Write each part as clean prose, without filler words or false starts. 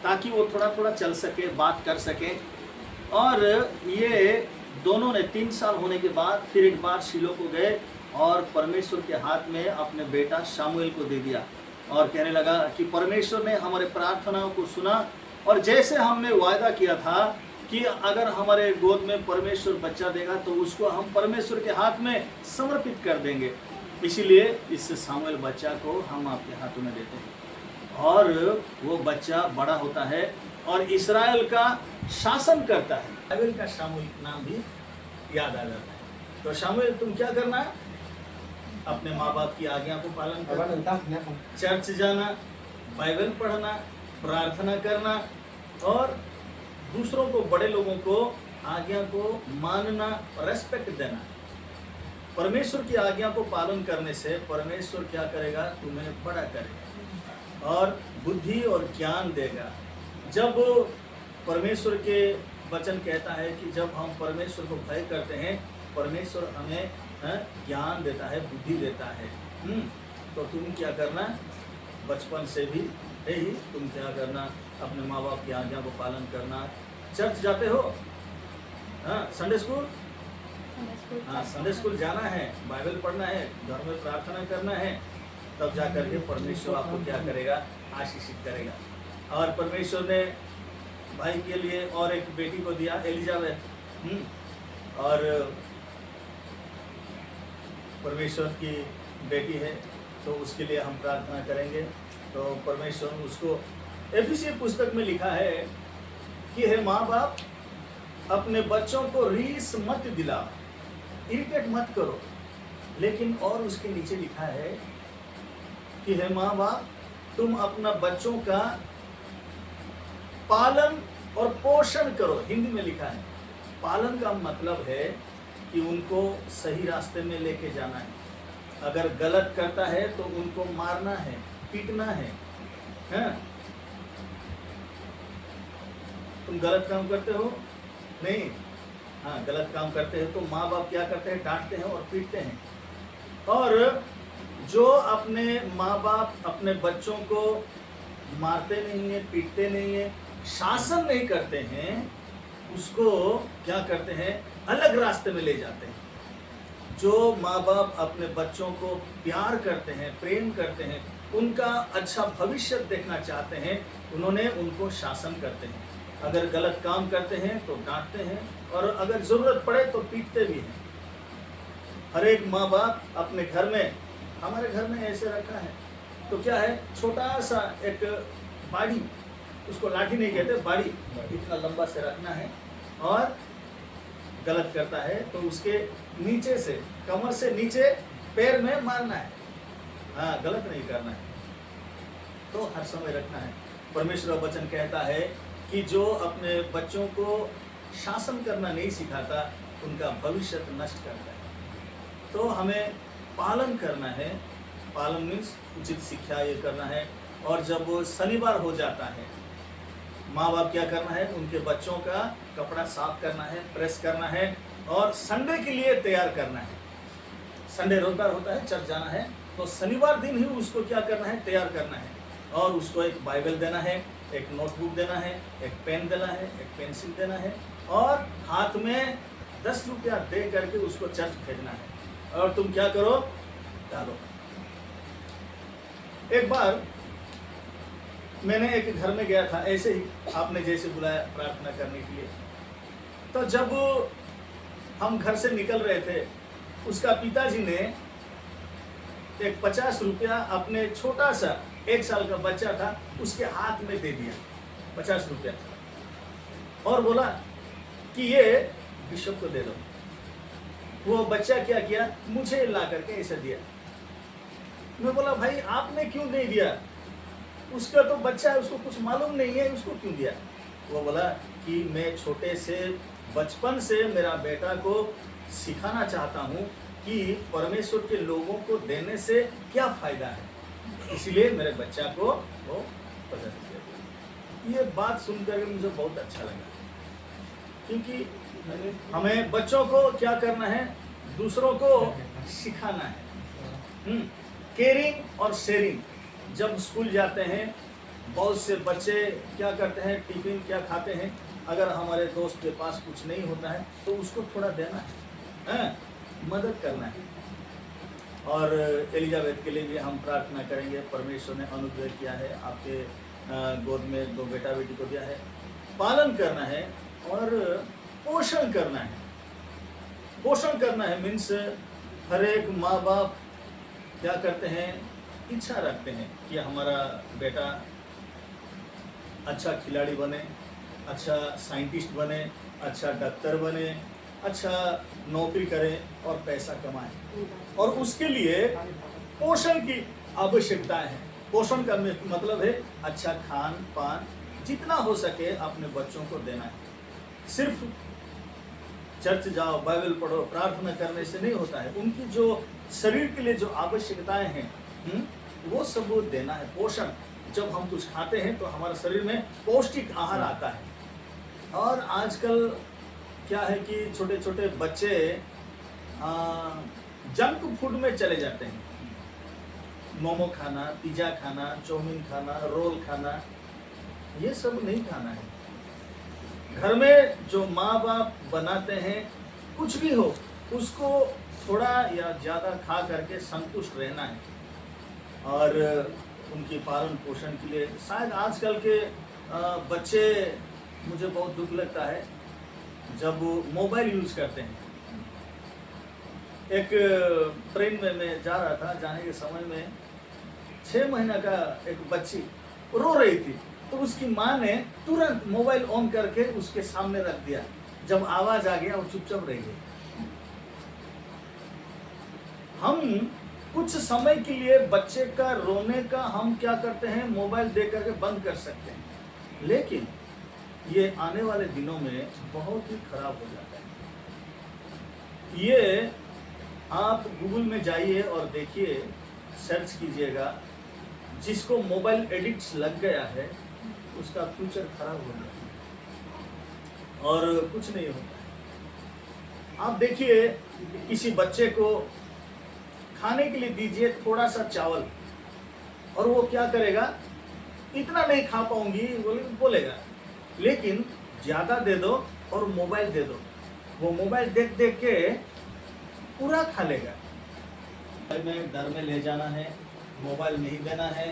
ताकि वो थोड़ा थोड़ा चल सके, बात कर सके। और ये दोनों ने 3 साल होने के बाद फिर एक बार शीलो को गए और परमेश्वर के हाथ में अपने बेटा शामुएल को दे दिया और कहने लगा कि परमेश्वर ने हमारे प्रार्थनाओं को सुना और जैसे हमने वायदा किया था कि अगर हमारे गोद में परमेश्वर बच्चा देगा तो उसको हम परमेश्वर के हाथ में समर्पित कर देंगे, इसीलिए इस शामुएल बच्चा को हम आपके हाथों में देते हैं। और वो बच्चा बड़ा होता है और इस्राएल का शासन करता है। बाइबल का शामुएल नाम भी याद आ जाता है। तो शामुएल तुम क्या करना है? अपने माँ बाप की आज्ञा को पालन करना, चर्च जाना, बाइबल पढ़ना, प्रार्थना करना और दूसरों को, बड़े लोगों को आज्ञा को मानना, रेस्पेक्ट देना। परमेश्वर की आज्ञा को पालन करने से परमेश्वर क्या करेगा? तुम्हें बड़ा करेगा और बुद्धि और ज्ञान देगा। जब परमेश्वर के वचन कहता है कि जब हम परमेश्वर को भय करते हैं, परमेश्वर हमें ज्ञान देता है, बुद्धि देता है। तो तुम क्या करना? बचपन से भी यही तुम क्या करना? अपने माँ बाप की आज्ञा को पालन करना। चर्च जाते हो? हाँ, संडे स्कूल? हाँ, संडे स्कूल जाना है, बाइबल पढ़ना है, घर में प्रार्थना करना है, तब जा करके परमेश्वर आपको क्या करेगा? आशीषित करेगा। और परमेश्वर ने भाई के लिए और एक बेटी को दिया, एलिजाबेथ। और परमेश्वर की बेटी है तो उसके लिए हम प्रार्थना करेंगे। तो परमेश्वर उसको, एफिसी पुस्तक में लिखा है कि हे माँ बाप, अपने बच्चों को रीस मत दिलाओ, इरिटेट मत करो। लेकिन और उसके नीचे लिखा है कि हे माँ बाप, तुम अपना बच्चों का पालन और पोषण करो। हिंदी में लिखा है। पालन का मतलब है कि उनको सही रास्ते में लेके जाना है। अगर गलत करता है तो उनको मारना है, पीटना है। हाँ? तुम गलत काम करते हो? नहीं। हाँ, गलत काम करते हैं तो माँ बाप क्या करते हैं? डांटते हैं और पीटते हैं। और जो अपने माँ बाप अपने बच्चों को मारते नहीं है, पीटते नहीं है, शासन नहीं करते हैं, उसको क्या करते हैं? अलग रास्ते में ले जाते हैं। जो माँ बाप अपने बच्चों को प्यार करते हैं, प्रेम करते हैं, उनका अच्छा भविष्य देखना चाहते हैं, उन्होंने उनको शासन करते हैं। अगर गलत काम करते हैं तो डांटते हैं और अगर जरूरत पड़े तो पीटते भी हैं। हर एक माँ बाप अपने घर में, हमारे घर में ऐसे रखा है तो क्या है, छोटा सा एक बाड़ी, उसको लाठी नहीं कहते, बाड़ी इतना लंबा से रखना है और गलत करता है तो उसके नीचे से, कमर से नीचे पैर में मारना है। हाँ, गलत नहीं करना है, तो हर समय रखना है। परमेश्वर का वचन कहता है कि जो अपने बच्चों को शासन करना नहीं सिखाता, उनका भविष्य नष्ट करता है। तो हमें पालन करना है। पालन मीन्स उचित शिक्षा ये करना है। और जब वो शनिवार हो जाता है, माँ बाप क्या करना है? उनके बच्चों का कपड़ा साफ करना है, प्रेस करना है और संडे के लिए तैयार करना है। संडे रोजगार होता है, चर्च जाना है, तो शनिवार दिन ही उसको क्या करना है? तैयार करना है। और उसको एक बाइबल देना है, एक नोटबुक देना है, एक पेन देना है, एक पेंसिल देना है और हाथ में 10 रुपया दे करके उसको चर्च भेजना है। और तुम क्या करो? डालो। एक बार मैंने एक घर में गया था, ऐसे ही आपने जैसे बुलाया प्रार्थना करने के लिए। तो जब हम घर से निकल रहे थे, उसका पिताजी ने एक 50 रुपया अपने छोटा सा 1 साल का बच्चा था उसके हाथ में दे दिया, 50 रुपया, और बोला कि ये बिशप को दे दो। वो बच्चा क्या किया? मुझे ला करके ऐसे दिया। मैं बोला, भाई आपने क्यों नहीं दिया? उसका तो बच्चा है, उसको कुछ मालूम नहीं है, उसको क्यों दिया? वो बोला कि मैं छोटे से, बचपन से मेरा बेटा को सिखाना चाहता हूँ कि परमेश्वर के लोगों को देने से क्या फायदा है, इसलिए मेरे बच्चा को वो 50 रुपया दिया। ये बात सुनकर मुझे बहुत अच्छा लगा, क्योंकि हमें बच्चों को क्या करना है? दूसरों को सिखाना है। केयरिंग और शेयरिंग। जब स्कूल जाते हैं बहुत से बच्चे क्या करते हैं, टिफिन क्या खाते हैं, अगर हमारे दोस्त के पास कुछ नहीं होता है तो उसको थोड़ा देना है, मदद करना है। और एलिजाबेथ के लिए भी हम प्रार्थना करेंगे। परमेश्वर ने अनुग्रह किया है, आपके गोद में 2 बेटा बेटी को दिया है, पालन करना है और पोषण करना है। पोषण करना है मीन्स हर एक माँ बाप क्या करते हैं, इच्छा रखते हैं कि हमारा बेटा अच्छा खिलाड़ी बने, अच्छा साइंटिस्ट बने, अच्छा डॉक्टर बने, अच्छा नौकरी करे और पैसा कमाए, और उसके लिए पोषण की आवश्यकता है। पोषण का मतलब है अच्छा खान पान, जितना हो सके अपने बच्चों को देना है। सिर्फ चर्च जाओ, बाइबल पढ़ो, प्रार्थना करने से नहीं होता है। उनकी जो शरीर के लिए जो आवश्यकताएं हैं वो सब देना है। पोषण, जब हम कुछ खाते हैं तो हमारे शरीर में पौष्टिक आहार आता है। और आजकल क्या है कि छोटे छोटे बच्चे जंक फूड में चले जाते हैं। मोमो खाना, पिज़्ज़ा खाना, चाउमीन खाना, रोल खाना, ये सब नहीं खाना है। घर में जो माँ बाप बनाते हैं, कुछ भी हो, उसको थोड़ा या ज़्यादा खा करके संतुष्ट रहना है। और उनकी पालन पोषण के लिए शायद आजकल के बच्चे, मुझे बहुत दुख लगता है जब मोबाइल यूज़ करते हैं। एक ट्रेन में मैं जा रहा था, जाने के समय में 6 महीना का एक बच्ची रो रही थी, तो उसकी माँ ने तुरंत मोबाइल ऑन करके उसके सामने रख दिया। जब आवाज़ आ गया वो चुपचाप रह गई। हम कुछ समय के लिए बच्चे का रोने का हम क्या करते हैं, मोबाइल दे करके बंद कर सकते हैं, लेकिन ये आने वाले दिनों में बहुत ही खराब हो जाता है। ये आप गूगल में जाइए और देखिए, सर्च कीजिएगा, जिसको मोबाइल एडिक्ट्स लग गया है उसका फ्यूचर खराब हो गया और कुछ नहीं होता है। आप देखिए, किसी बच्चे को खाने के लिए दीजिए थोड़ा सा चावल, और वो क्या करेगा, इतना नहीं खा पाऊंगी बोलेगा, लेकिन ज़्यादा दे दो और मोबाइल दे दो, वो मोबाइल देख देख के पूरा खा लेगा। घर में ले जाना है, मोबाइल नहीं देना है,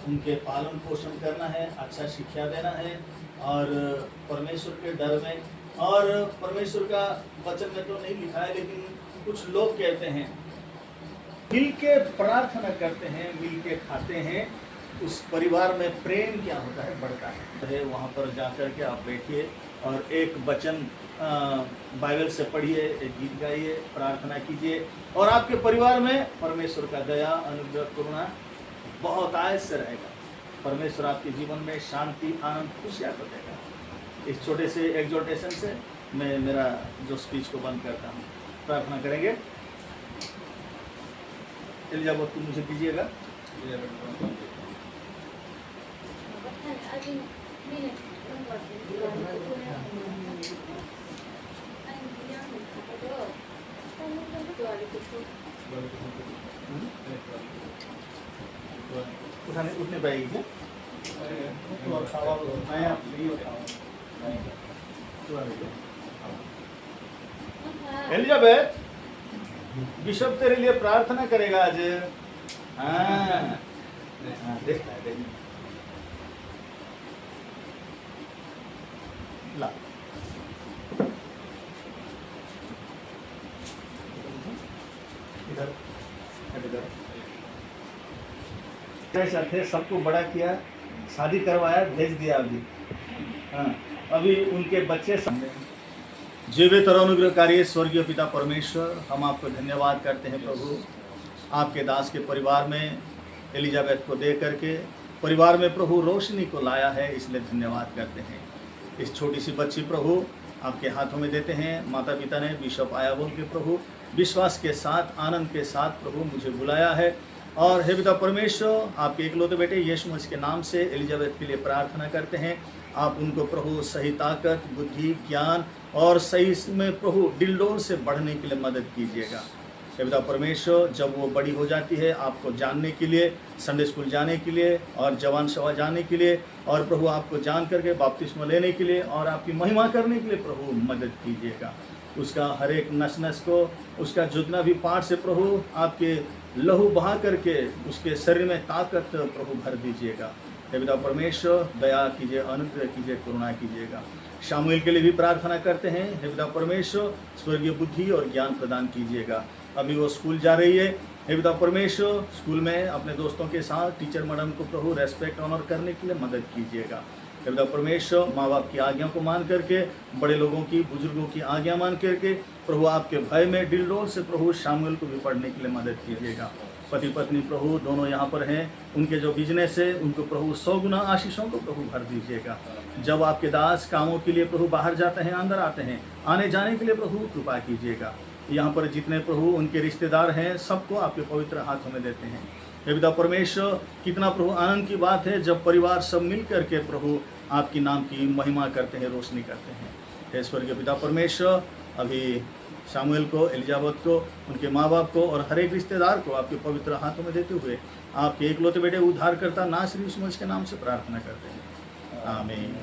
उनके पालन पोषण करना है, अच्छा शिक्षा देना है, और परमेश्वर के डर में। और परमेश्वर का वचन में तो नहीं लिखा है, लेकिन कुछ लोग कहते हैं मिल के प्रार्थना करते हैं, मिल के खाते हैं, उस परिवार में प्रेम क्या होता है, बढ़ता है। वहाँ पर जाकर के आप बैठिए और एक वचन बाइबल से पढ़िए, एक गीत गाइए, प्रार्थना कीजिए, और आपके परिवार में परमेश्वर का दया, अनुग्रह, करुणा बहुत आयत से रहेगा। परमेश्वर आपके जीवन में शांति, आनंद, खुशियाँ को देगा। इस छोटे से एग्जॉर्टेशन से मैं मेरा जो स्पीच को बंद करता हूँ। प्रार्थना करेंगे। एलिजाबेथ तुम मुझे दीजिएगा। उठने पाएगी क्या? एलिजाबेथ, बिशप तेरे लिए प्रार्थना करेगा आज। हाँ, देखता है, देखना ला। इधर थे, सबको बड़ा किया, शादी करवाया, भेज दिया। अभी हाँ, अभी उनके बच्चे सामने। जीवित और अनुग्रहकारी स्वर्गीय पिता परमेश्वर, हम आपको धन्यवाद करते हैं प्रभु, आपके दास के परिवार में एलिजाबेथ को दे करके परिवार में प्रभु रोशनी को लाया है, इसलिए धन्यवाद करते हैं। इस छोटी सी बच्ची प्रभु आपके हाथों में देते हैं। माता पिता ने बिशप आया बोल के प्रभु विश्वास के साथ, आनंद के साथ प्रभु मुझे बुलाया है, और हे पिता परमेश्वर, आपके इकलौते बेटे यीशु मसीह के नाम से एलिजाबेथ के लिए प्रार्थना करते हैं। आप उनको प्रभु सही ताकत, बुद्धि, ज्ञान और सही में प्रभु डिलडोल से बढ़ने के लिए मदद कीजिएगा। हे पिता परमेश्वर, जब वो बड़ी हो जाती है आपको जानने के लिए, संडे स्कूल जाने के लिए और जवान सभा जाने के लिए, और प्रभु आपको जान करके बपतिस्मा लेने के लिए और आपकी महिमा करने के लिए प्रभु मदद कीजिएगा। उसका हर एक नस नस को, उसका जितना भी पार्ट से प्रभु आपके लहू बहा करके उसके शरीर में ताकत प्रभु भर दीजिएगा। हे पिता परमेश्वर, दया कीजिए, अनुग्रह कीजिए, करुणा कीजिएगा। शामुएल के लिए भी प्रार्थना करते हैं। हे पिता परमेश्वर, स्वर्गीय बुद्धि और ज्ञान प्रदान कीजिएगा। अभी वो स्कूल जा रही है। हे पिता परमेश्वर, स्कूल में अपने दोस्तों के साथ टीचर मैडम को प्रभु रेस्पेक्ट ऑनर करने के लिए मदद कीजिएगा। हे पिता परमेश्वर, माँ बाप की आज्ञा को मान करके, बड़े लोगों की, बुजुर्गों की आज्ञा मान करके प्रभु आपके भय में डिल डोल से प्रभु शामुएल को भी पढ़ने के लिए मदद कीजिएगा। पति पत्नी प्रभु दोनों यहाँ पर हैं, उनके जो बिजनेस है उनको प्रभु 100 गुना आशीषों को प्रभु भर दीजिएगा। जब आपके दास कामों के लिए प्रभु बाहर जाते हैं, अंदर आते हैं, आने जाने के लिए प्रभु कृपा कीजिएगा। यहाँ पर जितने प्रभु उनके रिश्तेदार हैं, सबको आपके पवित्र हाथों में देते हैं। हे पिता परमेश्वर, कितना प्रभु आनंद की बात है जब परिवार सब मिल करके प्रभु आपकी नाम की महिमा करते हैं, रोशनी करते हैं। हे स्वर्गीय पिता परमेश्वर, अभी शामुएल को, एलिजाबेथ को, उनके माँ बाप को और हर एक रिश्तेदार को आपके पवित्र हाथों में देते हुए आपके एकलौते बेटे उद्धारकर्ता नासरी यीशु मसीह के नाम से प्रार्थना करते हैं। आमीन।